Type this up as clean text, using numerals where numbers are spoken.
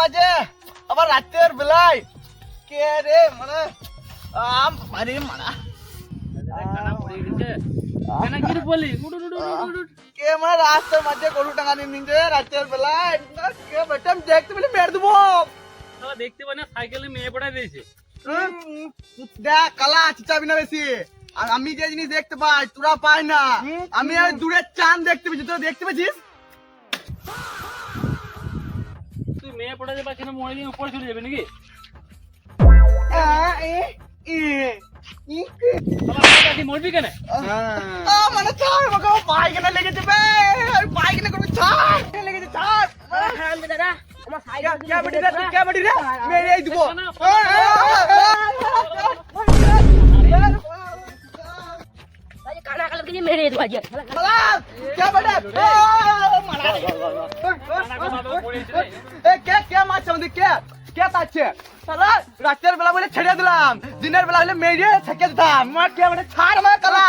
মাঝে আবার রাতের বেলায় কে রে মানে আরে মারা কে মানে রাস্তার মাঝে গরু টাঙা নিয়ে নিচ্ছে রাতের বেলায় কে বেটা আমি দেখতে পেলে মেরে দেবো দেখতে পাই না সাইকেলে মেয়ে পড়াই দিয়েছে। দেখ কালা চিচাবি না বেশি আর আমি যে জিনিস দেখতে পাই তোরা পাই না আমি ওই দূরের চাঁদ দেখতে পেয়েছি তোরা দেখতে পেয়েছিস তুই মেয়ে পড়াতে পারছি না মরে দিয়ে উপরে চলে যাবে নাকি? মরবি কেন? মানে ছাড় আমাকে পায়খানা লেগে যাবে পায়খানা করবি ছাড় লেগেছে ছাড় দাদা আমার সাইকেল কে বাড়ি রে মেরে দিব কানা কালা কিছু মেরে দেবো আজ কে বাড়ি কে মারছে আমাদের কে পাচ্ছে সালা রাতের বেলা বলে ছেড়ে দিলাম দিনের বেলা হলে মেরে থেকে দিতাম কে মানে ছাড় আমার কালা